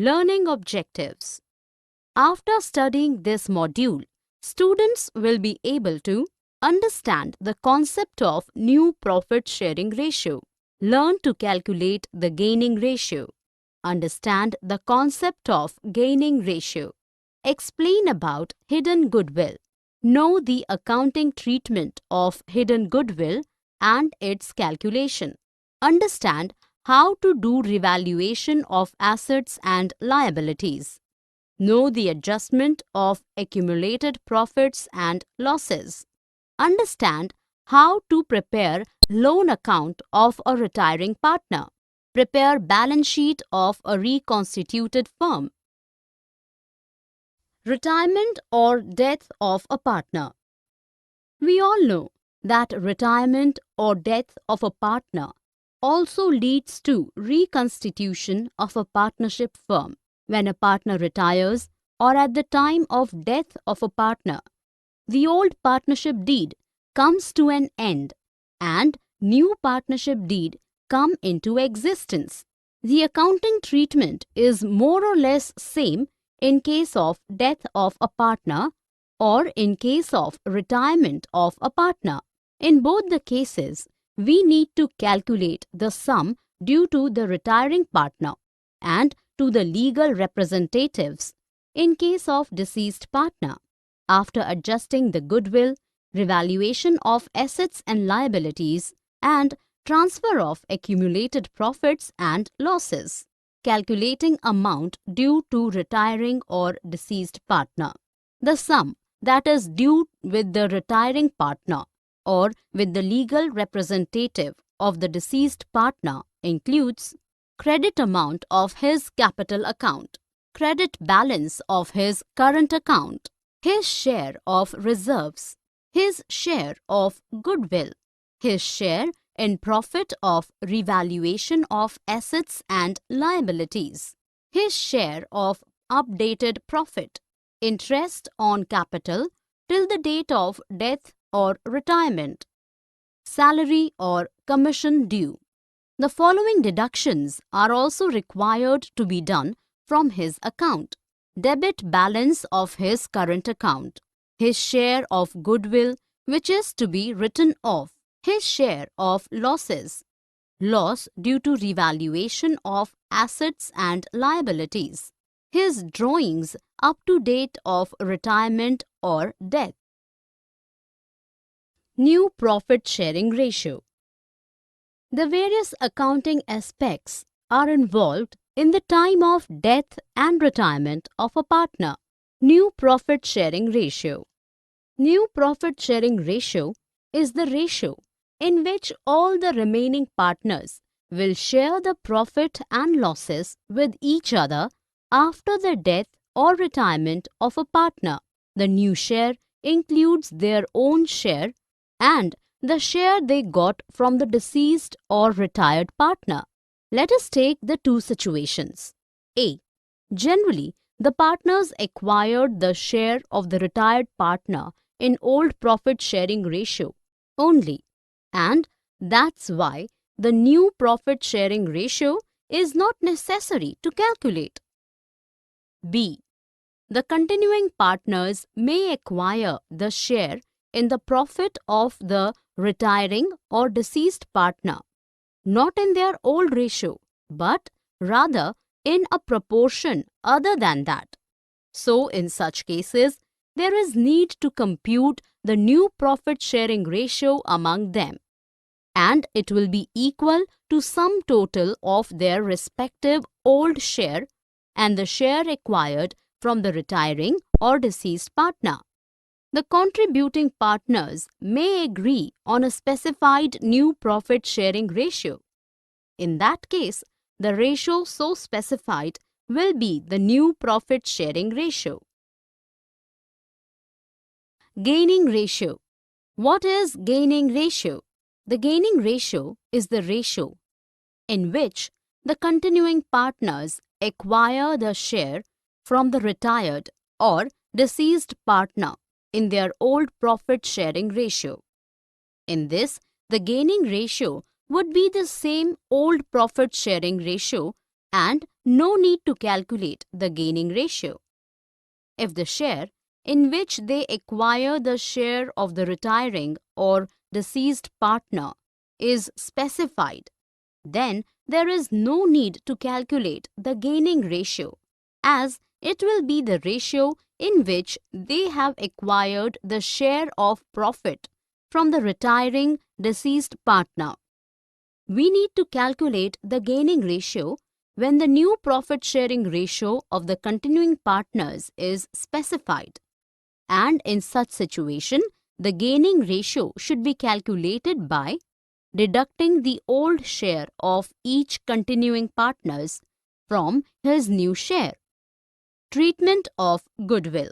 Learning objectives. After studying this module, students will be able to understand the concept of new profit sharing ratio, learn to calculate the gaining ratio, understand the concept of gaining ratio, explain about hidden goodwill, know the accounting treatment of hidden goodwill and its calculation, understand how to do revaluation of assets and liabilities, know the adjustment of accumulated profits and losses, understand how to prepare loan account of a retiring partner, prepare balance sheet of a reconstituted firm. Retirement or death of a partner. We all know that retirement or death of a partner also leads to reconstitution of a partnership firm. When a partner retires or at the time of death of a partner, the old partnership deed comes to an end and new partnership deed come into existence. The accounting treatment is more or less same in case of death of a partner or in case of retirement of a partner. In both the cases, we need to calculate the sum due to the retiring partner and to the legal representatives in case of deceased partner. After adjusting the goodwill, revaluation of assets and liabilities, and transfer of accumulated profits and losses, calculating amount due to retiring or deceased partner. The sum that is due with the retiring partner or with the legal representative of the deceased partner includes credit amount of his capital account, credit balance of his current account, his share of reserves, his share of goodwill, his share in profit of revaluation of assets and liabilities, his share of updated profit, interest on capital till the date of death or retirement, salary or commission due. The following deductions are also required to be done from his account: debit balance of his current account, his share of goodwill which is to be written off, his share of losses, loss due to revaluation of assets and liabilities, his drawings up to date of retirement or death. New profit sharing ratio. The various accounting aspects are involved in the time of death and retirement of a partner. New profit sharing ratio. New profit sharing ratio is the ratio in which all the remaining partners will share the profit and losses with each other after the death or retirement of a partner. The new share includes their own share and the share they got from the deceased or retired partner. Let us take the two situations. A. Generally, the partners acquired the share of the retired partner in old profit sharing ratio only, and that's why the new profit sharing ratio is not necessary to calculate. B. The continuing partners may acquire the share in the profit of the retiring or deceased partner, not in their old ratio, but rather in a proportion other than that. So, in such cases, there is need to compute the new profit sharing ratio among them, and it will be equal to sum total of their respective old share and the share acquired from the retiring or deceased partner. The contributing partners may agree on a specified new profit sharing ratio. In that case, the ratio so specified will be the new profit sharing ratio. Gaining ratio. What is gaining ratio? The gaining ratio is the ratio in which the continuing partners acquire the share from the retired or deceased partner in their old profit sharing ratio. In this, the gaining ratio would be the same old profit sharing ratio and no need to calculate the gaining ratio. If the share in which they acquire the share of the retiring or deceased partner is specified, then there is no need to calculate the gaining ratio, as it will be the ratio in which they have acquired the share of profit from the retiring deceased partner. We need to calculate the gaining ratio when the new profit sharing ratio of the continuing partners is specified. And in such situation, the gaining ratio should be calculated by deducting the old share of each continuing partners from his new share. Treatment of goodwill.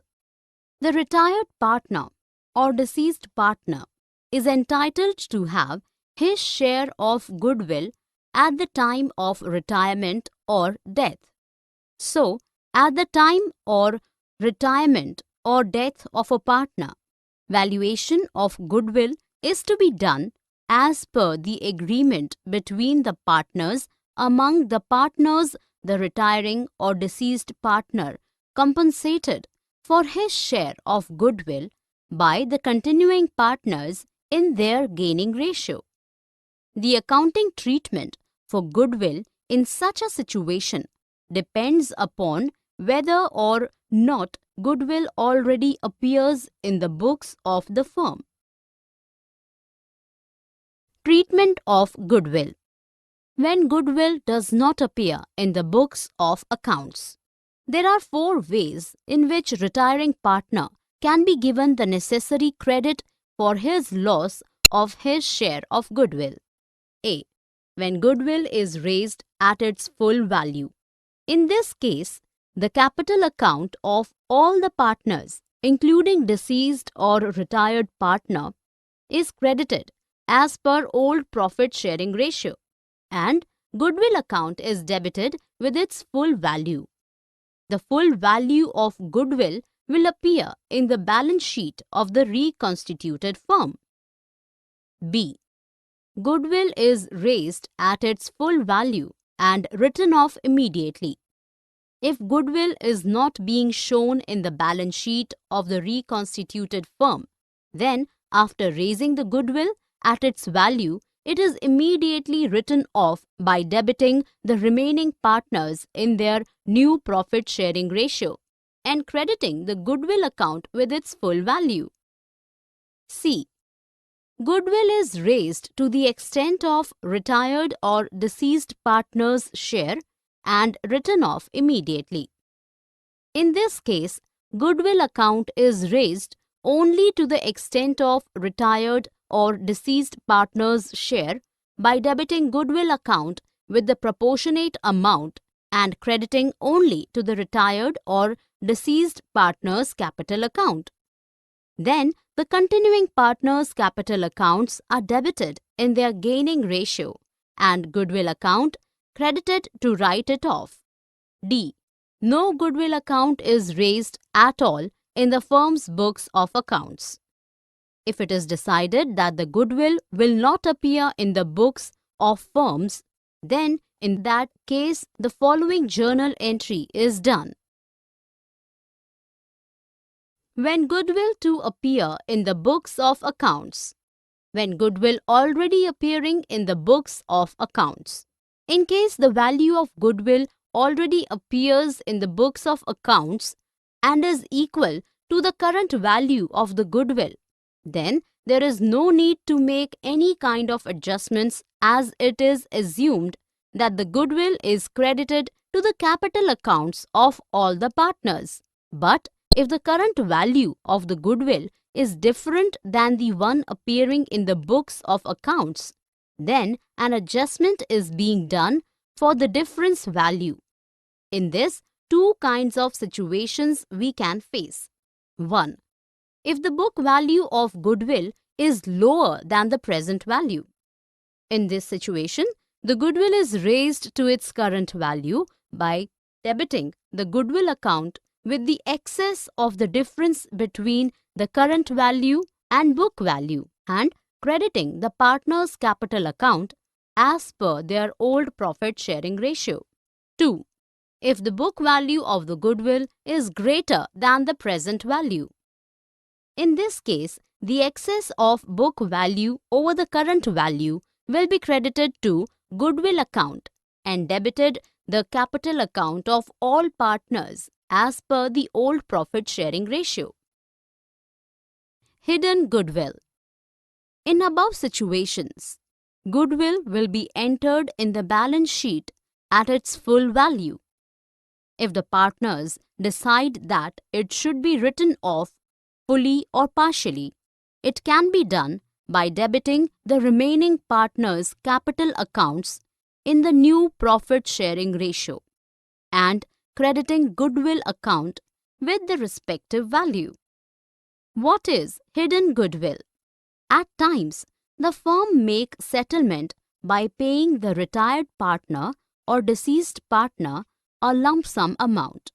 The retired partner or deceased partner is entitled to have his share of goodwill at the time of retirement or death. So, at the time or retirement or death of a partner, valuation of goodwill is to be done as per the agreement between the partners. Among the partners, the retiring or deceased partner compensated for his share of goodwill by the continuing partners in their gaining ratio. The accounting treatment for goodwill in such a situation depends upon whether or not goodwill already appears in the books of the firm. Treatment of goodwill. When goodwill does not appear in the books of accounts, there are 4 ways in which retiring partner can be given the necessary credit for his loss of his share of goodwill. A. When goodwill is raised at its full value. In this case, the capital account of all the partners, including deceased or retired partner, is credited as per old profit sharing ratio, and goodwill account is debited with its full value. The full value of goodwill will appear in the balance sheet of the reconstituted firm. B. Goodwill is raised at its full value and written off immediately. If goodwill is not being shown in the balance sheet of the reconstituted firm, then after raising the goodwill at its value, it is immediately written off by debiting the remaining partners in their new profit sharing ratio and crediting the goodwill account with its full value. C. Goodwill is raised to the extent of retired or deceased partner's share and written off immediately. In this case, goodwill account is raised only to the extent of retired or deceased partner's share by debiting goodwill account with the proportionate amount and crediting only to the retired or deceased partner's capital account. Then, the continuing partners' capital accounts are debited in their gaining ratio and goodwill account credited to write it off. D. No goodwill account is raised at all in the firm's books of accounts. If it is decided that the goodwill will not appear in the books of firms, then in that case the following journal entry is done. When goodwill to appear in the books of accounts. When goodwill already appearing in the books of accounts. In case the value of goodwill already appears in the books of accounts and is equal to the current value of the goodwill, then there is no need to make any kind of adjustments, as it is assumed that the goodwill is credited to the capital accounts of all the partners. But if the current value of the goodwill is different than the one appearing in the books of accounts, then an adjustment is being done for the difference value. In this, 2 kinds of situations we can face. 1. If the book value of goodwill is lower than the present value. In this situation, the goodwill is raised to its current value by debiting the goodwill account with the excess of the difference between the current value and book value and crediting the partner's capital account as per their old profit sharing ratio. 2. If the book value of the goodwill is greater than the present value. In this case, the excess of book value over the current value will be credited to goodwill account and debited the capital account of all partners as per the old profit sharing ratio. Hidden goodwill. In above situations, goodwill will be entered in the balance sheet at its full value. If the partners decide that it should be written off fully or partially, it can be done by debiting the remaining partners' capital accounts in the new profit sharing ratio and crediting goodwill account with the respective value. What is hidden goodwill? At times, the firm make settlement by paying the retired partner or deceased partner a lump sum amount.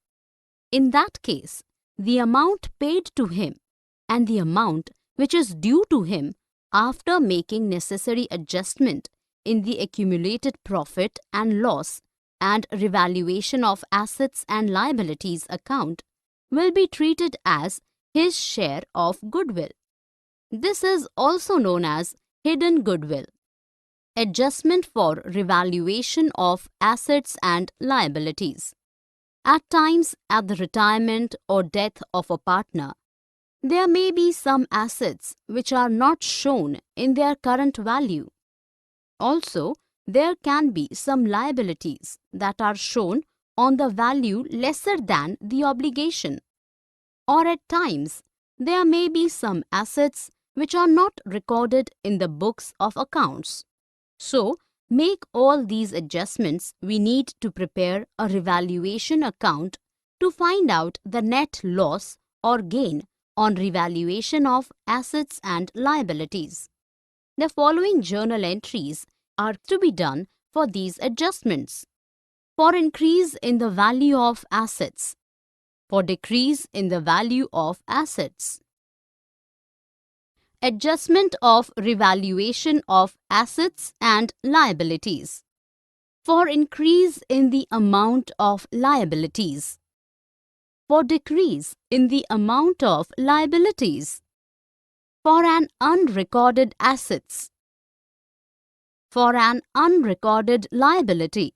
In that case, the amount paid to him and the amount which is due to him after making necessary adjustment in the accumulated profit and loss and revaluation of assets and liabilities account will be treated as his share of goodwill. This is also known as hidden goodwill. Adjustment for revaluation of assets and liabilities. At times, at the retirement or death of a partner, there may be some assets which are not shown in their current value. Also, there can be some liabilities that are shown on the value lesser than the obligation. Or at times, there may be some assets which are not recorded in the books of accounts. So, make all these adjustments, we need to prepare a revaluation account to find out the net loss or gain on revaluation of assets and liabilities. The following journal entries are to be done for these adjustments. For increase in the value of assets. For decrease in the value of assets. Adjustment of revaluation of assets and liabilities. For increase in the amount of liabilities. For decrease in the amount of liabilities. For an unrecorded assets. For an unrecorded liability.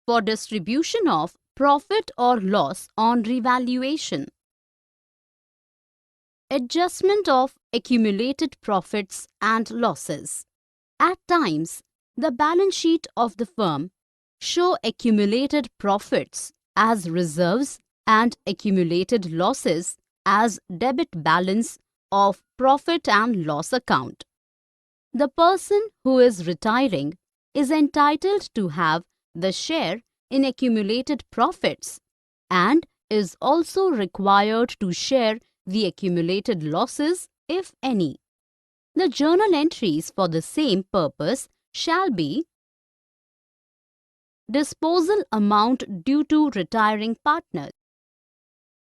For distribution of profit or loss on revaluation. Adjustment of accumulated profits and losses. At times, the balance sheet of the firm show accumulated profits as reserves and accumulated losses as debit balance of profit and loss account. The person who is retiring is entitled to have the share in accumulated profits and is also required to share the accumulated losses, if any. The journal entries for the same purpose shall be disposal amount due to retiring partners.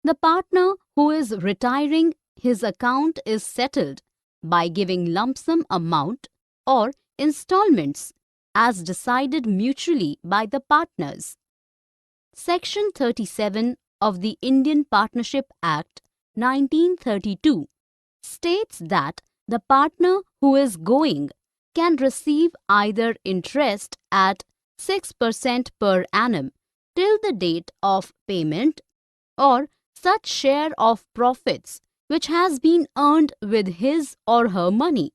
The partner who is retiring, his account is settled by giving lump sum amount or installments as decided mutually by the partners. Section 37 of the Indian Partnership Act 1932 states that the partner who is going can receive either interest at 6% per annum till the date of payment or such share of profits which has been earned with his or her money.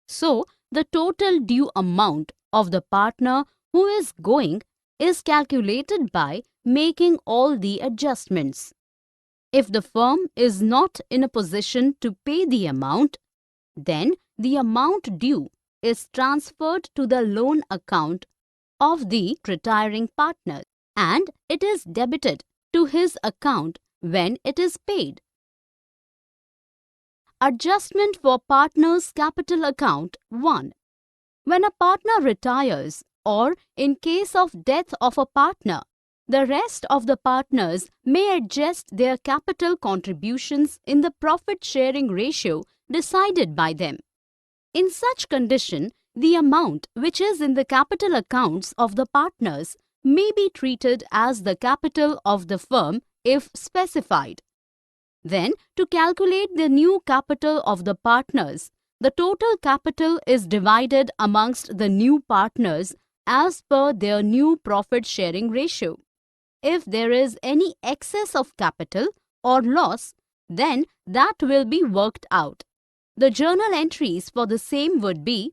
So, the total due amount of the partner who is going is calculated by making all the adjustments. If the firm is not in a position to pay the amount, then the amount due is transferred to the loan account of the retiring partner and it is debited to his account when it is paid. Adjustment for partner's capital account 1. When a partner retires or in case of death of a partner, the rest of the partners may adjust their capital contributions in the profit sharing ratio decided by them. In such condition, the amount which is in the capital accounts of the partners may be treated as the capital of the firm if specified. Then, to calculate the new capital of the partners, the total capital is divided amongst the new partners as per their new profit-sharing ratio. If there is any excess of capital or loss, then that will be worked out. The journal entries for the same would be.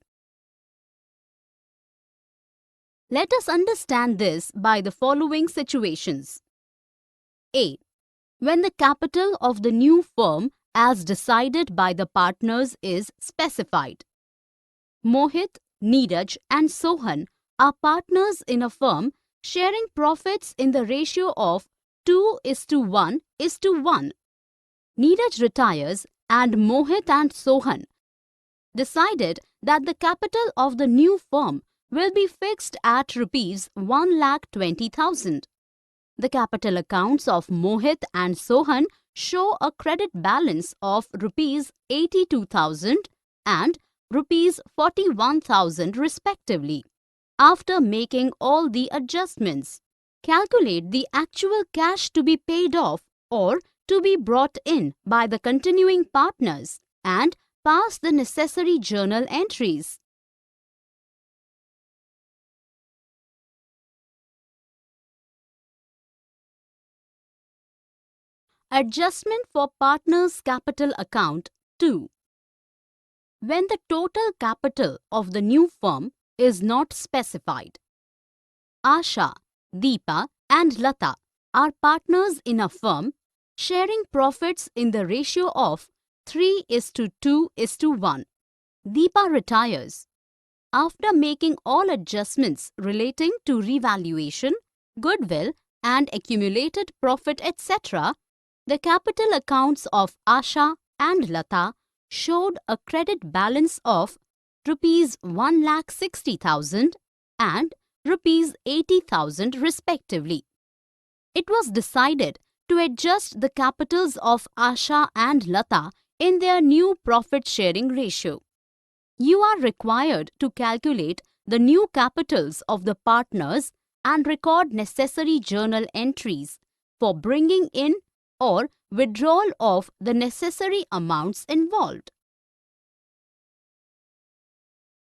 Let us understand this by the following situations. A. When the capital of the new firm as decided by the partners is specified. Mohit, Neeraj and Sohan are partners in a firm sharing profits in the ratio of 2:1:1. Neeraj retires and Mohit and Sohan decided that the capital of the new firm will be fixed at rupees 1,20,000. The capital accounts of Mohit and Sohan show a credit balance of rupees 82,000 and rupees 41,000 respectively. After making all the adjustments, calculate the actual cash to be paid off or to be brought in by the continuing partners and pass the necessary journal entries. Adjustment for Partners Capital Account 2. When the total capital of the new firm is not specified. Asha, Deepa and Lata are partners in a firm sharing profits in the ratio of 3:2:1. Deepa retires. After making all adjustments relating to revaluation, goodwill and accumulated profit etc., the capital accounts of Asha and Lata showed a credit balance of rupees 1,60,000 and rupees 80,000 respectively. It was decided to adjust the capitals of Asha and Lata in their new profit-sharing ratio. You are required to calculate the new capitals of the partners and record necessary journal entries for bringing in or withdrawal of the necessary amounts involved.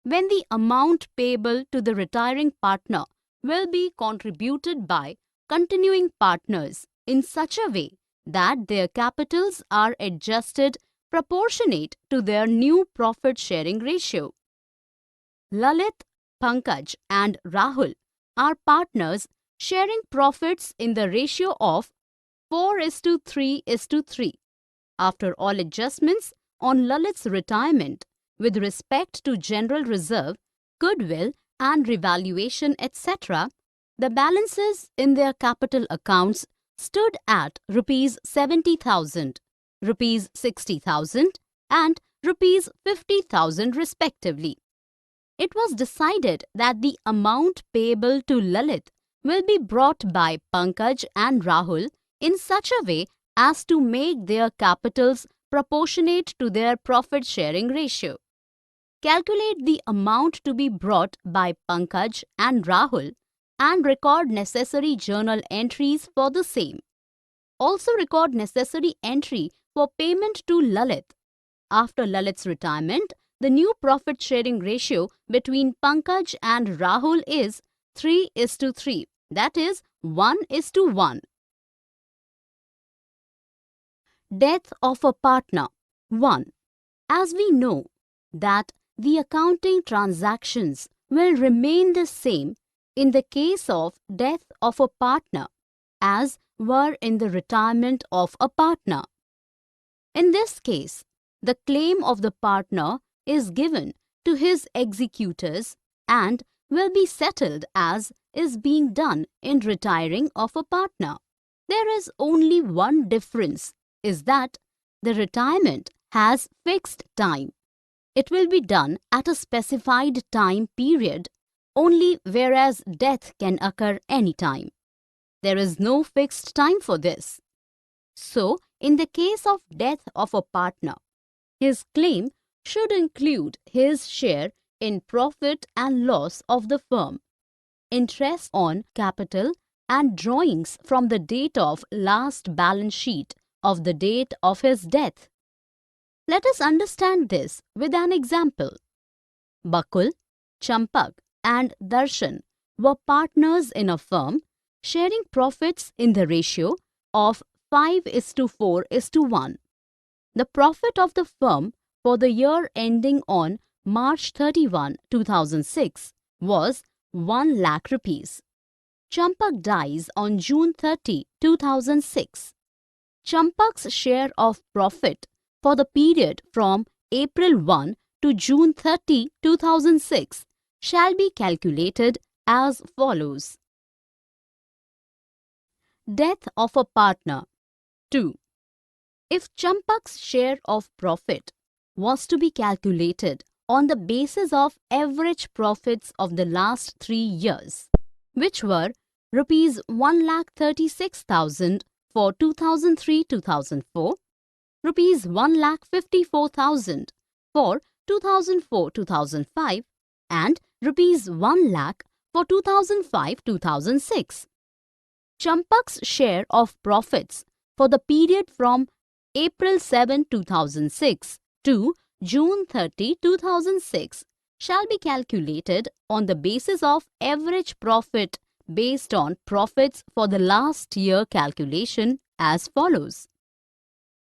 When the amount payable to the retiring partner will be contributed by continuing partners in such a way that their capitals are adjusted proportionate to their new profit-sharing ratio. Lalit, Pankaj and Rahul are partners sharing profits in the ratio of 4:3:3. After all adjustments on Lalit's retirement with respect to general reserve, goodwill and revaluation etc., the balances in their capital accounts stood at rupees 70,000, rupees 60,000 and rupees 50,000 respectively. It was decided that the amount payable to Lalit will be brought by Pankaj and Rahul in such a way as to make their capitals proportionate to their profit-sharing ratio. Calculate the amount to be brought by Pankaj and Rahul and record necessary journal entries for the same. Also record necessary entry for payment to Lalit. After Lalit's retirement, the new profit-sharing ratio between Pankaj and Rahul is 3:3, that is 1:1. Death of a partner 1. As we know that the accounting transactions will remain the same in the case of death of a partner as were in the retirement of a partner. In this case, the claim of the partner is given to his executors and will be settled as is being done in retiring of a partner. There is only one difference, is that the retirement has fixed time. It will be done at a specified time period only, whereas death can occur anytime. There is no fixed time for this. So, in the case of death of a partner, his claim should include his share in profit and loss of the firm. interest on capital and drawings from the date of last balance sheet of the date of his death. Let us understand this with an example. Bakul, Champak and Darshan were partners in a firm sharing profits in the ratio of 5:4:1. The profit of the firm for the year ending on March 31, 2006 was 1 lakh rupees. Champak dies on June 30, 2006. Champak's share of profit for the period from April 1 to June 30, 2006 shall be calculated as follows. Death of a partner. 2. If Champak's share of profit was to be calculated on the basis of average profits of the last 3 years, which were Rs 1,36,000 for 2003-2004, Rs 1,54,000 for 2004-2005 and Rs 1 lakh for 2005-2006. Champak's share of profits for the period from April 7, 2006 to June 30, 2006 shall be calculated on the basis of average profit based on profits for the last year calculation as follows.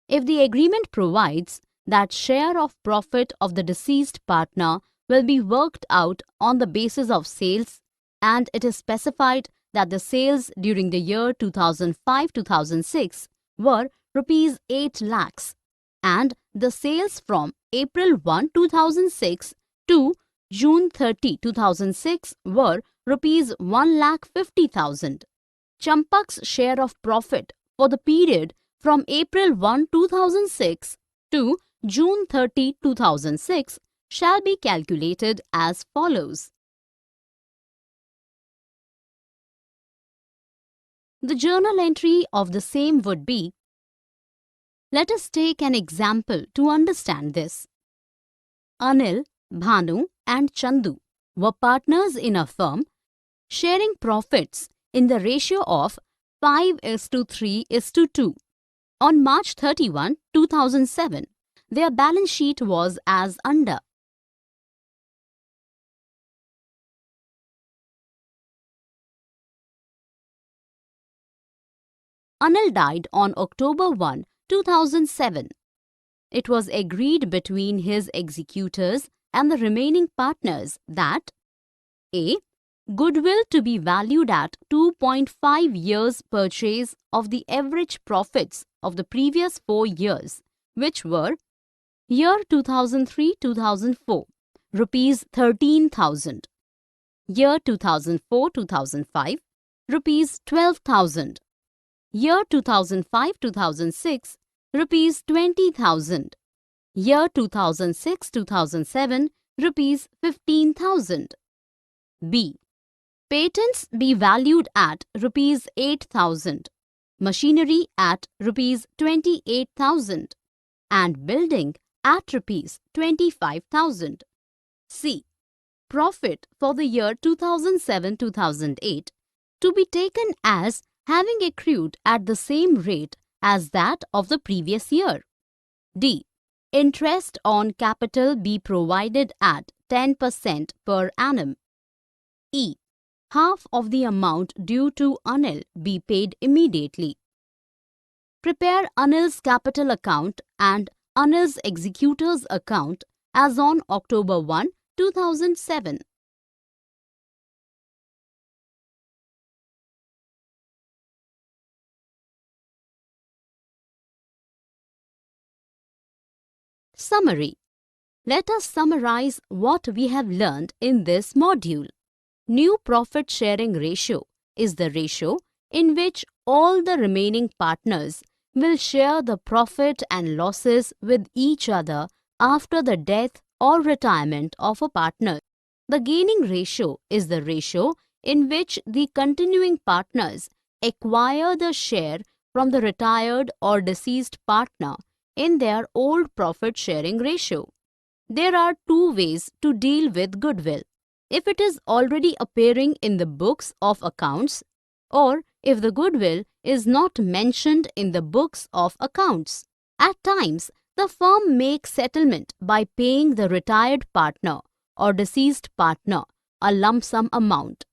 If the agreement provides that share of profit of the deceased partner will be worked out on the basis of sales and it is specified that the sales during the year 2005-2006 were Rs 8 lakhs and the sales from April 1, 2006 to June 30, 2006 were Rs 1,50,000. Champak's share of profit for the period from April 1, 2006 to June 30, 2006 shall be calculated as follows. The journal entry of the same would be. Let us take an example to understand this. Anil, Bhanu and Chandu were partners in a firm sharing profits in the ratio of 5:3:2. On March 31, 2007, their balance sheet was as under. Anil died on October 1, 2007. It was agreed between his executors and the remaining partners that A. Goodwill to be valued at 2.5 years purchase of the average profits of the previous 4 years, which were year 2003-2004, Rs 13,000, year 2004-2005, Rs 12,000, year 2005-2006, Rs 20,000, year 2006-2007, Rs 15,000. B. Patents be valued at Rs 8,000, machinery at Rs 28,000 and building at Rs 25,000. C. Profit for the year 2007-2008 to be taken as having accrued at the same rate as that of the previous year. D. Interest on capital be provided at 10% per annum. E. Half of the amount due to Anil be paid immediately. Prepare Anil's capital account and Anil's executor's account as on October 1, 2007. Summary. Let us summarize what we have learned in this module. New profit sharing ratio is the ratio in which all the remaining partners will share the profit and losses with each other after the death or retirement of a partner. The gaining ratio is the ratio in which the continuing partners acquire the share from the retired or deceased partner in their old profit sharing ratio. There are two ways to deal with goodwill. if it is already appearing in the books of accounts or if the goodwill is not mentioned in the books of accounts. At times, the firm makes settlement by paying the retired partner or deceased partner a lump sum amount.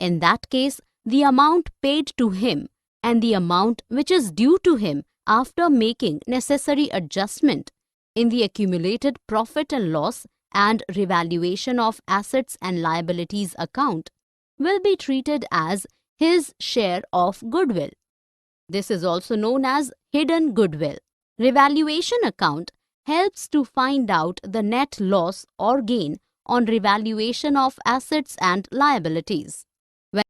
In that case, the amount paid to him and the amount which is due to him after making necessary adjustment in the accumulated profit and loss and revaluation of assets and liabilities account will be treated as his share of goodwill. This is also known as hidden goodwill. Revaluation account helps to find out the net loss or gain on revaluation of assets and liabilities.